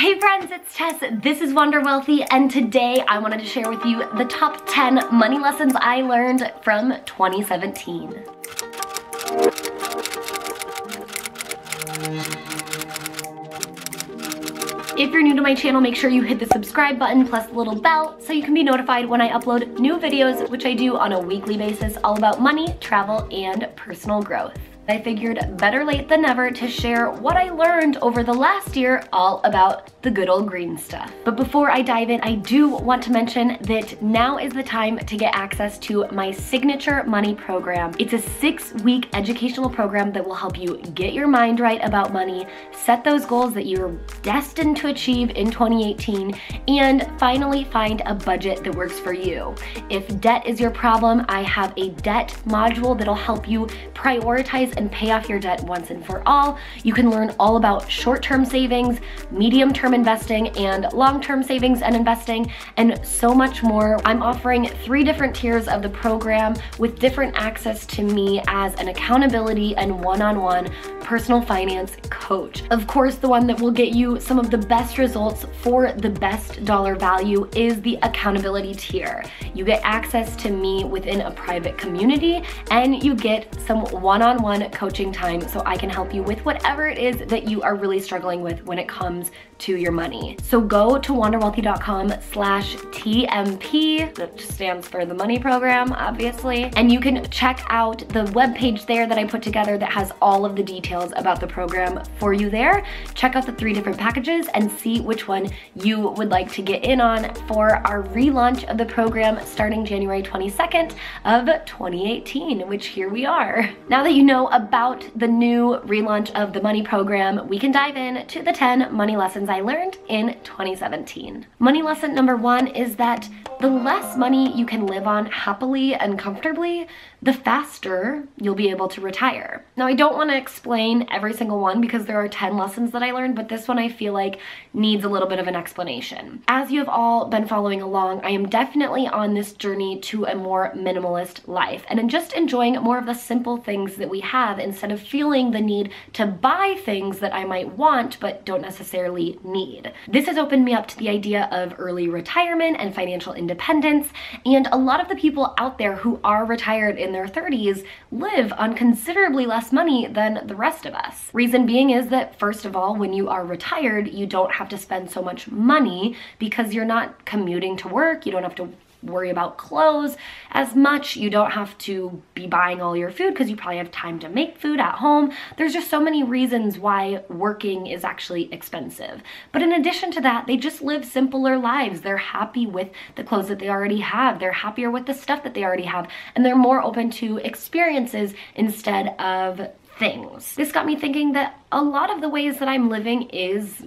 Hey friends, it's Tess. This is Wonder Wealthy, and today I wanted to share with you the top 10 money lessons I learned from 2017. If you're new to my channel, make sure you hit the subscribe button plus the little bell so you can be notified when I upload new videos, which I do on a weekly basis, all about money, travel, and personal growth. I figured better late than never to share what I learned over the last year all about the good old green stuff. But before I dive in, I do want to mention that now is the time to get access to my signature money program. It's a 6-week educational program that will help you get your mind right about money, set those goals that you're destined to achieve in 2018, and finally find a budget that works for you. If debt is your problem, I have a debt module that'll help you prioritize and pay off your debt once and for all. You can learn all about short-term savings, medium-term investing, and long-term savings and investing, and so much more. I'm offering 3 different tiers of the program with different access to me as an accountability and one-on-one personal finance coach. Of course, the one that will get you some of the best results for the best dollar value is the accountability tier. You get access to me within a private community, and you get some one-on-one coaching time so I can help you with whatever it is that you are really struggling with when it comes to your money. So go to wonderwealthy.com/TMP, that stands for the money program, obviously, and you can check out the webpage there that I put together that has all of the details about the program for you there. Check out the 3 different packages and see which one you would like to get in on for our relaunch of the program starting January 22nd of 2018, which here we are. Now that you know about the new relaunch of the money program, we can dive in to the 10 money lessons I learned in 2017. Money lesson number 1 is that the less money you can live on happily and comfortably, the faster you'll be able to retire. Now, I don't want to explain every single one because there are 10 lessons that I learned, but this one I feel like needs a little bit of an explanation. As you have all been following along, I am definitely on this journey to a more minimalist life, and I'm just enjoying more of the simple things that we have instead of feeling the need to buy things that I might want but don't necessarily need. This has opened me up to the idea of early retirement and financial independence, and a lot of the people out there who are retired in their 30s live on considerably less money than the rest of us. Reason being is that, first of all, when you are retired, you don't have to spend so much money because you're not commuting to work, you don't have to worry about clothes as much, you don't have to be buying all your food because you probably have time to make food at home. There's just so many reasons why working is actually expensive. But in addition to that, they just live simpler lives. They're happy with the clothes that they already have. They're happier with the stuff that they already have, and they're more open to experiences instead of things. This got me thinking that a lot of the ways that I'm living is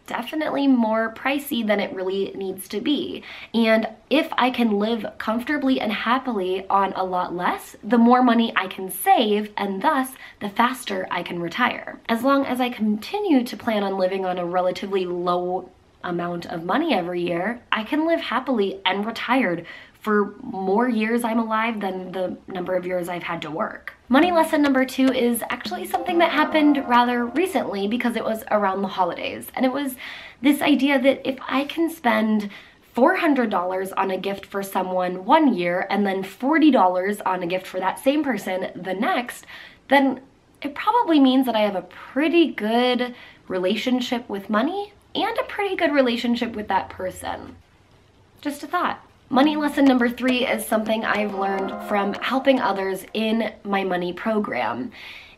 definitely more pricey than it really needs to be. And if I can live comfortably and happily on a lot less, the more money I can save, and thus the faster I can retire. As long as I continue to plan on living on a relatively low amount of money every year, I can live happily and retired for more years I'm alive than the number of years I've had to work. Money lesson number 2 is actually something that happened rather recently because it was around the holidays. And it was this idea that if I can spend $400 on a gift for someone one year and then $40 on a gift for that same person the next, then it probably means that I have a pretty good relationship with money and a pretty good relationship with that person. Just a thought. Money lesson number 3 is something I've learned from helping others in my money program.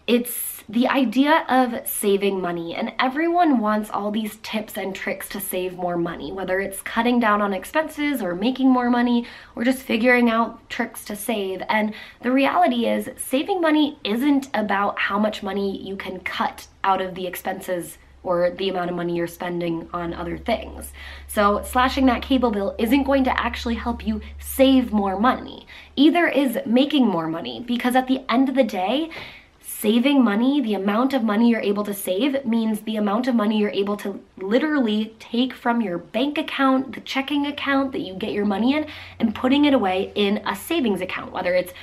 It's the idea of saving money, and everyone wants all these tips and tricks to save more money, whether it's cutting down on expenses or making more money or just figuring out tricks to save. And the reality is, saving money isn't about how much money you can cut out of the expenses or the amount of money you're spending on other things. So slashing that cable bill isn't going to actually help you save more money. Either is making more money, because at the end of the day, saving money, the amount of money you're able to save, means the amount of money you're able to literally take from your bank account, the checking account that you get your money in, and putting it away in a savings account, whether it's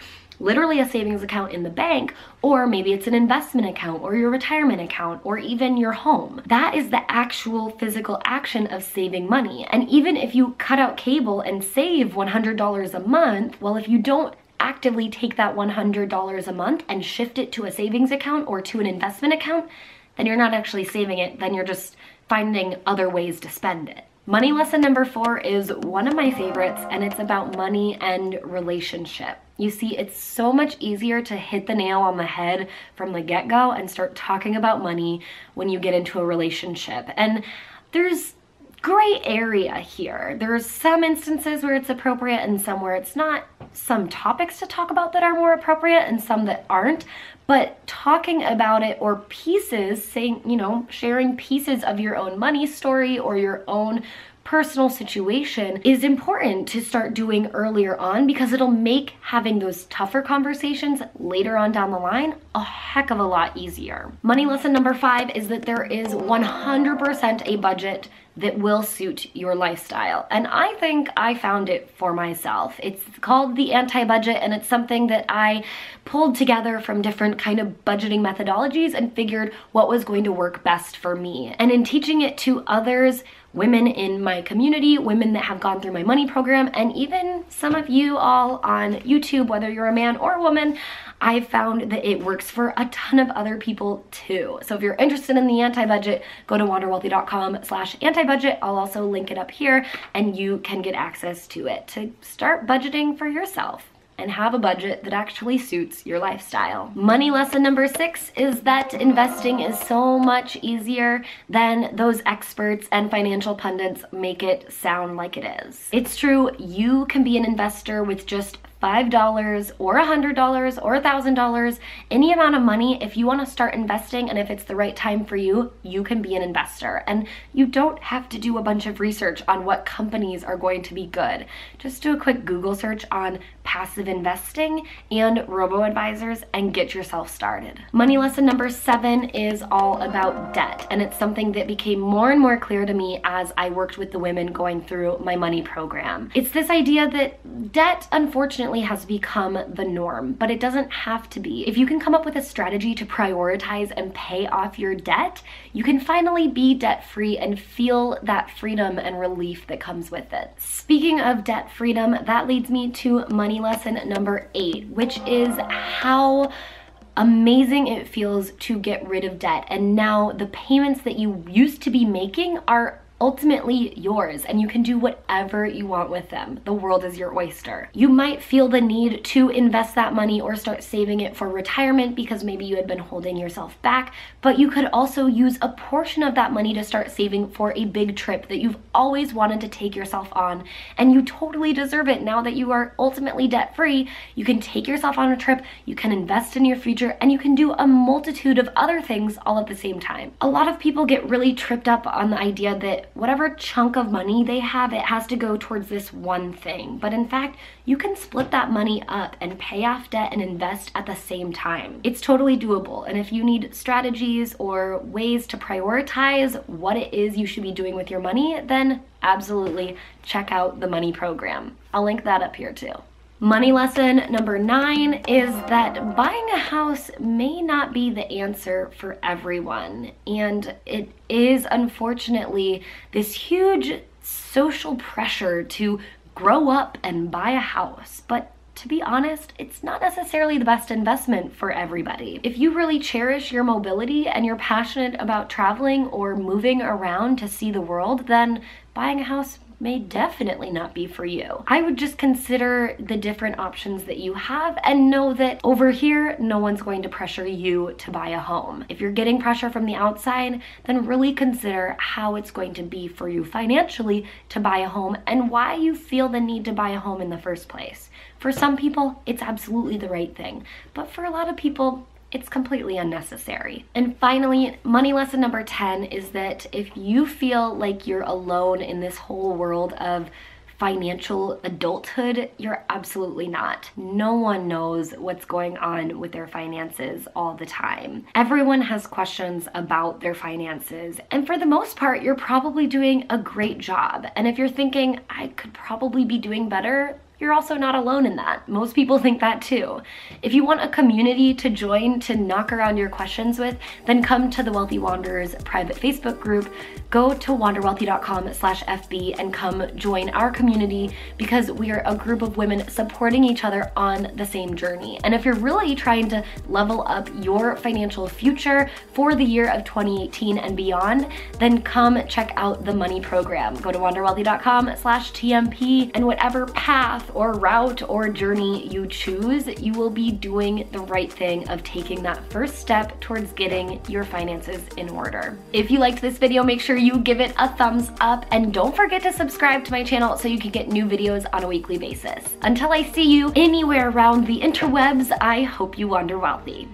literally a savings account in the bank, or maybe it's an investment account or your retirement account or even your home. That is the actual physical action of saving money. And even if you cut out cable and save $100 a month, well, if you don't actively take that $100 a month and shift it to a savings account or to an investment account, then you're not actually saving it, then you're just finding other ways to spend it. Money lesson number 4 is one of my favorites, and it's about money and relationship. You see, it's so much easier to hit the nail on the head from the get-go and start talking about money when you get into a relationship. And there's gray area here. There's some instances where it's appropriate and some where it's not. Some topics to talk about that are more appropriate and some that aren't. But talking about it, or pieces, saying, you know, sharing pieces of your own money story or your own personal situation is important to start doing earlier on, because it'll make having those tougher conversations later on down the line a heck of a lot easier. Money lesson number 5 is that there is 100% a budget that will suit your lifestyle. And I think I found it for myself. It's called the anti-budget, and it's something that I pulled together from different kind of budgeting methodologies and figured what was going to work best for me. And in teaching it to others, women in my community, women that have gone through my money program, and even some of you all on YouTube, whether you're a man or a woman, I've found that it works for a ton of other people too. So if you're interested in the anti-budget, go to wanderwealthy.com/anti-budget. I'll also link it up here, and you can get access to it to start budgeting for yourself and have a budget that actually suits your lifestyle. Money lesson number 6 is that investing is so much easier than those experts and financial pundits make it sound like it is. It's true, you can be an investor with just $5 or $100 or $1,000, any amount of money. If you want to start investing and if it's the right time for you, you can be an investor. And you don't have to do a bunch of research on what companies are going to be good. Just do a quick Google search on passive investing and robo-advisors and get yourself started. Money lesson number 7 is all about debt. And it's something that became more and more clear to me as I worked with the women going through my money program. It's this idea that debt, unfortunately, has become the norm, but it doesn't have to be. If you can come up with a strategy to prioritize and pay off your debt, you can finally be debt-free and feel that freedom and relief that comes with it. Speaking of debt freedom, that leads me to money lesson number 8, which is how amazing it feels to get rid of debt. And now the payments that you used to be making are ultimately yours, and you can do whatever you want with them. The world is your oyster. You might feel the need to invest that money or start saving it for retirement because maybe you had been holding yourself back, but you could also use a portion of that money to start saving for a big trip that you've always wanted to take yourself on, and you totally deserve it. Now that you are ultimately debt-free, you can take yourself on a trip, you can invest in your future, and you can do a multitude of other things all at the same time. A lot of people get really tripped up on the idea that whatever chunk of money they have, it has to go towards this one thing. But in fact, you can split that money up and pay off debt and invest at the same time. It's totally doable. And if you need strategies or ways to prioritize what it is you should be doing with your money, then absolutely check out the money program. I'll link that up here too. Money lesson number 9 is that buying a house may not be the answer for everyone. And it is unfortunately this huge social pressure to grow up and buy a house. But to be honest, it's not necessarily the best investment for everybody. If you really cherish your mobility and you're passionate about traveling or moving around to see the world, then buying a house may definitely not be for you. I would just consider the different options that you have and know that over here, no one's going to pressure you to buy a home. If you're getting pressure from the outside, then really consider how it's going to be for you financially to buy a home and why you feel the need to buy a home in the first place. For some people, it's absolutely the right thing, but for a lot of people, it's completely unnecessary. And finally, money lesson number 10 is that if you feel like you're alone in this whole world of financial adulthood, you're absolutely not. No one knows what's going on with their finances all the time. Everyone has questions about their finances, and for the most part, you're probably doing a great job. And if you're thinking, I could probably be doing better, you're also not alone in that. Most people think that too. If you want a community to join to knock around your questions with, then come to the Wealthy Wanderers private Facebook group. Go to wanderwealthy.com/FB and come join our community, because we are a group of women supporting each other on the same journey. And if you're really trying to level up your financial future for the year of 2018 and beyond, then come check out the money program. Go to wanderwealthy.com/TMP, and whatever path or route or journey you choose, you will be doing the right thing of taking that first step towards getting your finances in order. If you liked this video, make sure you give it a thumbs up, and don't forget to subscribe to my channel so you can get new videos on a weekly basis. Until I see you anywhere around the interwebs, I hope you wander wealthy.